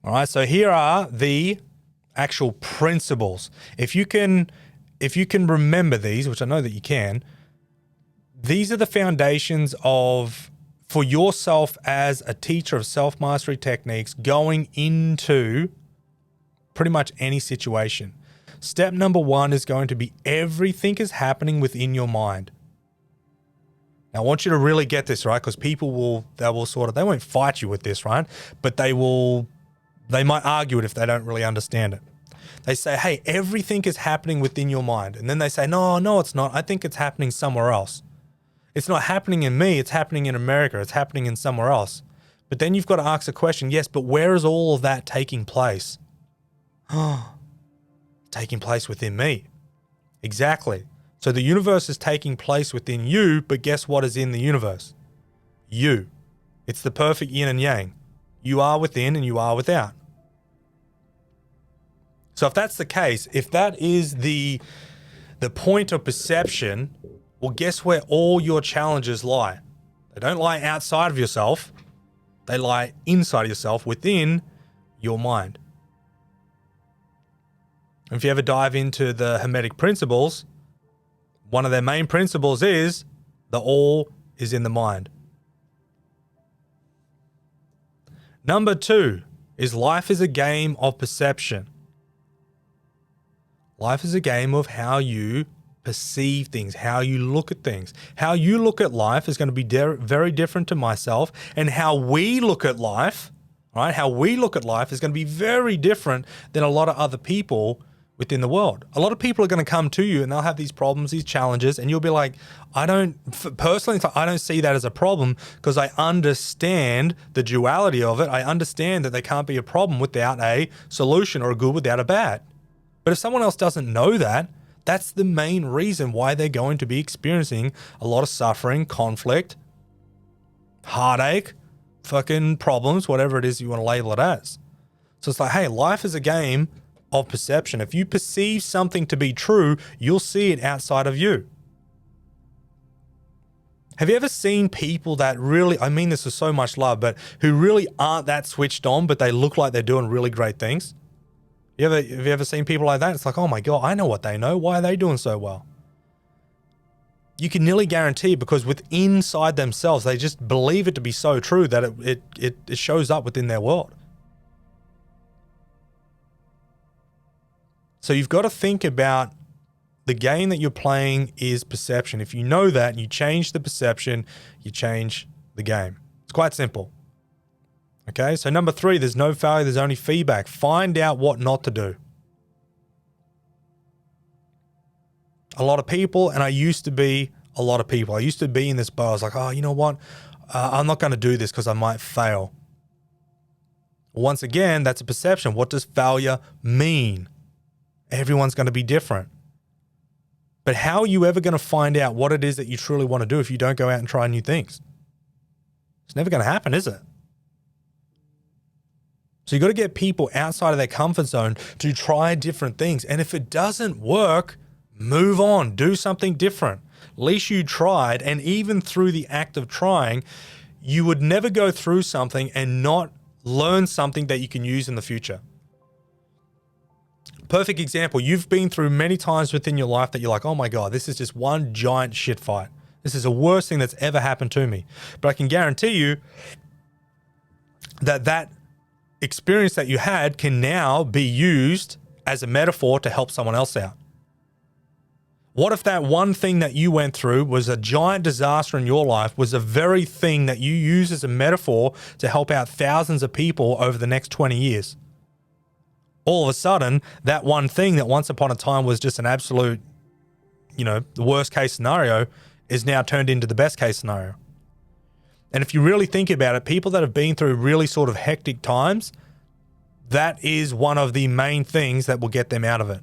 All right, so here are the actual principles. If you can remember these, which I know that you can, these are the foundations for yourself as a teacher of self-mastery techniques going into pretty much any situation. Step number 1 is going to be everything is happening within your mind. Now, I want you to really get this, right? Because people they won't fight you with this, right? But they might argue it if they don't really understand it. They say, hey, everything is happening within your mind. And then they say, no, it's not. I think it's happening somewhere else. It's not happening in me. It's happening in America. It's happening in somewhere else. But then you've got to ask the question, yes, but where is all of that taking place? Taking place within me. Exactly. So the universe is taking place within you, but guess what is in the universe? You. It's the perfect yin and yang. You are within and you are without. So if that's the case, if that is the point of perception, well, guess where all your challenges lie? They don't lie outside of yourself. They lie inside of yourself, within your mind. And if you ever dive into the Hermetic principles, one of their main principles is the all is in the mind. Number 2 is life is a game of perception. Life is a game of how you perceive things, how you look at things. How you look at life is going to be very different to myself, and how we look at life, right? How we look at life is going to be very different than a lot of other people within the world. A lot of people are going to come to you and they'll have these problems, these challenges, and you'll be like, I don't see that as a problem because I understand the duality of it. I understand that there can't be a problem without a solution, or a good without a bad. But if someone else doesn't know that, that's the main reason why they're going to be experiencing a lot of suffering, conflict, heartache, fucking problems, whatever it is you want to label it as. So it's like, hey, life is a game of perception. If you perceive something to be true, you'll see it outside of you. Have you ever seen people that really, I mean this with so much love, but who really aren't that switched on, but they look like they're doing really great things? Have you ever seen people like that? It's like, oh my God, I know what they know. Why are they doing so well? You can nearly guarantee, because inside themselves, they just believe it to be so true that it shows up within their world. So you've got to think about the game that you're playing is perception. If you know that and you change the perception, you change the game. It's quite simple. Okay, so number 3, there's no failure, there's only feedback. Find out what not to do. A lot of people, and I used to be in this boat. I was like, oh, you know what? I'm not going to do this because I might fail. Once again, that's a perception. What does failure mean? Everyone's going to be different. But how are you ever going to find out what it is that you truly want to do if you don't go out and try new things? It's never going to happen, is it? So you've got to get people outside of their comfort zone to try different things. And if it doesn't work, move on, do something different. At least you tried. And even through the act of trying, you would never go through something and not learn something that you can use in the future. Perfect example. You've been through many times within your life that you're like, oh my God, this is just one giant shit fight. This is the worst thing that's ever happened to me. But I can guarantee you that experience that you had can now be used as a metaphor to help someone else out. What if that one thing that you went through was a giant disaster in your life, was the very thing that you use as a metaphor to help out thousands of people over the next 20 years? All of a sudden, that one thing that once upon a time was just an absolute, the worst case scenario is now turned into the best case scenario. And if you really think about it, people that have been through really sort of hectic times, that is one of the main things that will get them out of it.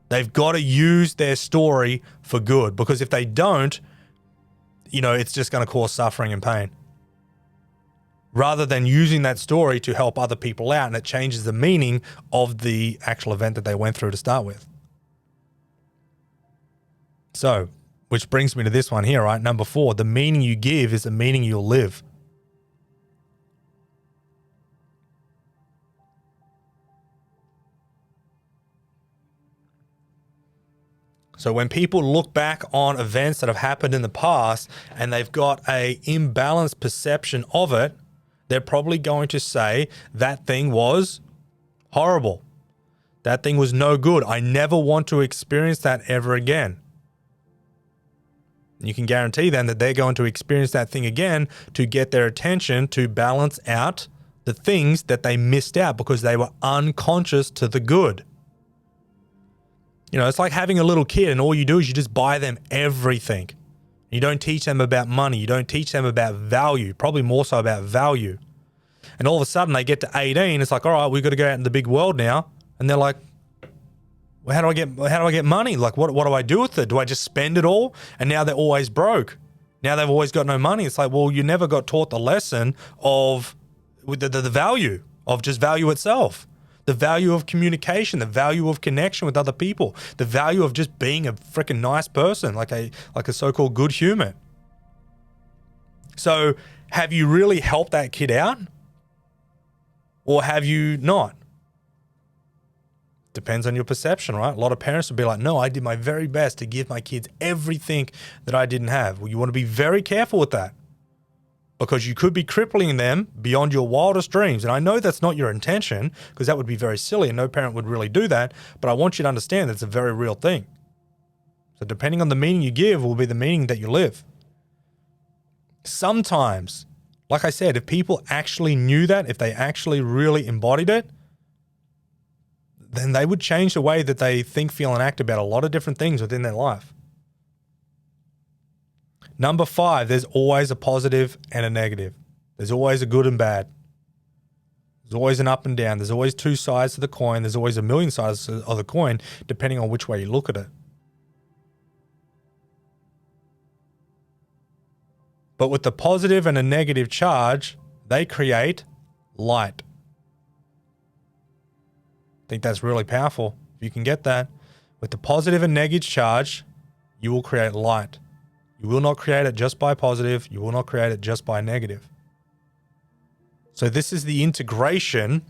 They've got to use their story for good, because if they don't, it's just going to cause suffering and pain. Rather than using that story to help other people out, and it changes the meaning of the actual event that they went through to start with. So, which brings me to this one here, right? Number 4, the meaning you give is the meaning you'll live. So when people look back on events that have happened in the past and they've got a imbalanced perception of it, they're probably going to say that thing was horrible. That thing was no good. I never want to experience that ever again. You can guarantee then that they're going to experience that thing again to get their attention to balance out the things that they missed out because they were unconscious to the good. You know, it's like having a little kid and all you do is you just buy them everything. You don't teach them about money. You don't teach them about value, probably more so about value. And all of a sudden they get to 18. It's like, all right, we've got to go out in the big world now. And they're like, well, how do I get money? Like, what do I do with it? Do I just spend it all? And now they're always broke. Now they've always got no money. It's like, well, you never got taught the lesson of the value of just value itself. The value of communication, the value of connection with other people, the value of just being a freaking nice person, like a so-called good human. So have you really helped that kid out? Or have you not? Depends on your perception, right? A lot of parents would be like, no, I did my very best to give my kids everything that I didn't have. Well, you want to be very careful with that because you could be crippling them beyond your wildest dreams. And I know that's not your intention because that would be very silly and no parent would really do that. But I want you to understand that's a very real thing. So depending on the meaning you give will be the meaning that you live. Sometimes, like I said, if people actually knew that, if they actually really embodied it, then they would change the way that they think, feel, and act about a lot of different things within their life. Number 5, there's always a positive and a negative. There's always a good and bad. There's always an up and down. There's always two sides to the coin. There's always a million sides of the coin, depending on which way you look at it. But with the positive and a negative charge, they create light. I think that's really powerful. If you can get that. With the positive and negative charge, you will create light. You will not create it just by positive. You will not create it just by negative. So this is the integration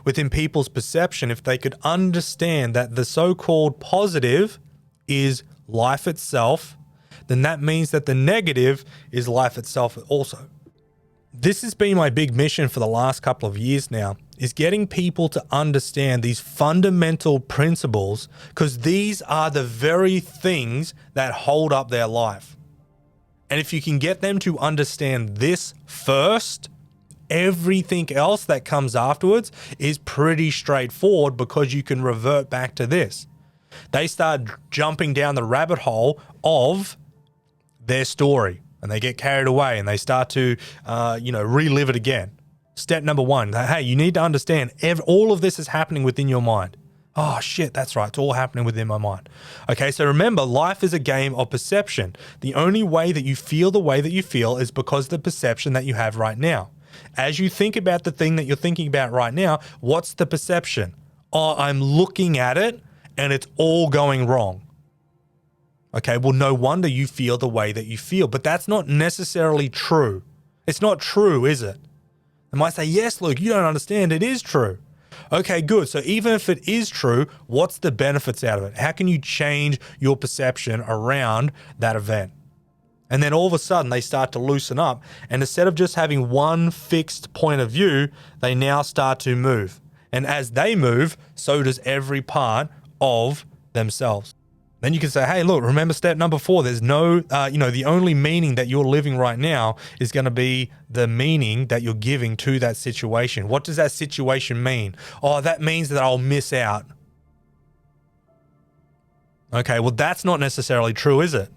within people's perception. If they could understand that the so-called positive is life itself, then that means that the negative is life itself also. This has been my big mission for the last couple of years now, is getting people to understand these fundamental principles, because these are the very things that hold up their life. And if you can get them to understand this first, everything else that comes afterwards is pretty straightforward because you can revert back to this. They start jumping down the rabbit hole of their story and they get carried away and they start to, relive it again. Step number 1, hey, you need to understand all of this is happening within your mind. Oh shit, that's right. It's all happening within my mind. Okay, so remember, life is a game of perception. The only way that you feel the way that you feel is because of the perception that you have right now. As you think about the thing that you're thinking about right now, what's the perception? Oh, I'm looking at it and it's all going wrong. Okay, well, no wonder you feel the way that you feel, but that's not necessarily true. It's not true, is it? They might say, yes, Luke, you don't understand. It is true. Okay, good. So even if it is true, what's the benefits out of it? How can you change your perception around that event? And then all of a sudden they start to loosen up. And instead of just having one fixed point of view, they now start to move. And as they move, so does every part of themselves. Then you can say, hey, look, remember step number 4, there's no, the only meaning that you're living right now is going to be the meaning that you're giving to that situation. What does that situation mean? Oh, that means that I'll miss out. Okay, well, that's not necessarily true, is it?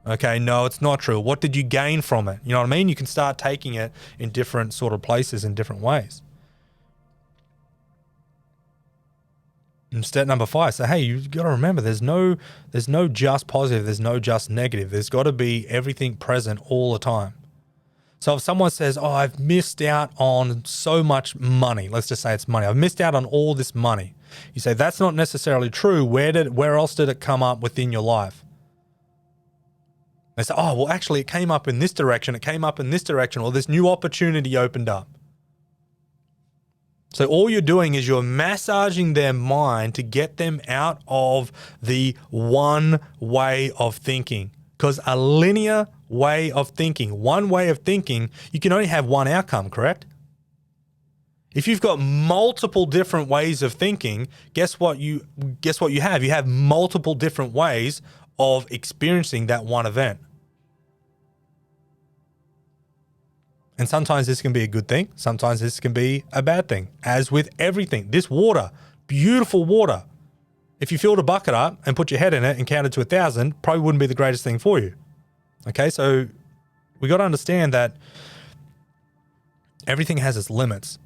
Okay, no, it's not true. What did you gain from it? You know what I mean? You can start taking it in different sort of places in different ways. And step number 5, so hey, you've got to remember there's no just positive, there's no just negative. There's got to be everything present all the time. So if someone says, oh, I've missed out on so much money, let's just say it's money. I've missed out on all this money. You say, that's not necessarily true. Where else did it come up within your life? They say, oh, well, actually it came up in this direction. It came up in this direction, or this new opportunity opened up. So all you're doing is you're massaging their mind to get them out of the one way of thinking. Because a linear way of thinking, one way of thinking, you can only have one outcome, correct? If you've got multiple different ways of thinking, guess what you have? You have multiple different ways of experiencing that one event. And sometimes this can be a good thing. Sometimes this can be a bad thing. As with everything, this water, beautiful water. If you filled a bucket up and put your head in it and counted to 1,000, probably wouldn't be the greatest thing for you. Okay, so we got to understand that everything has its limits.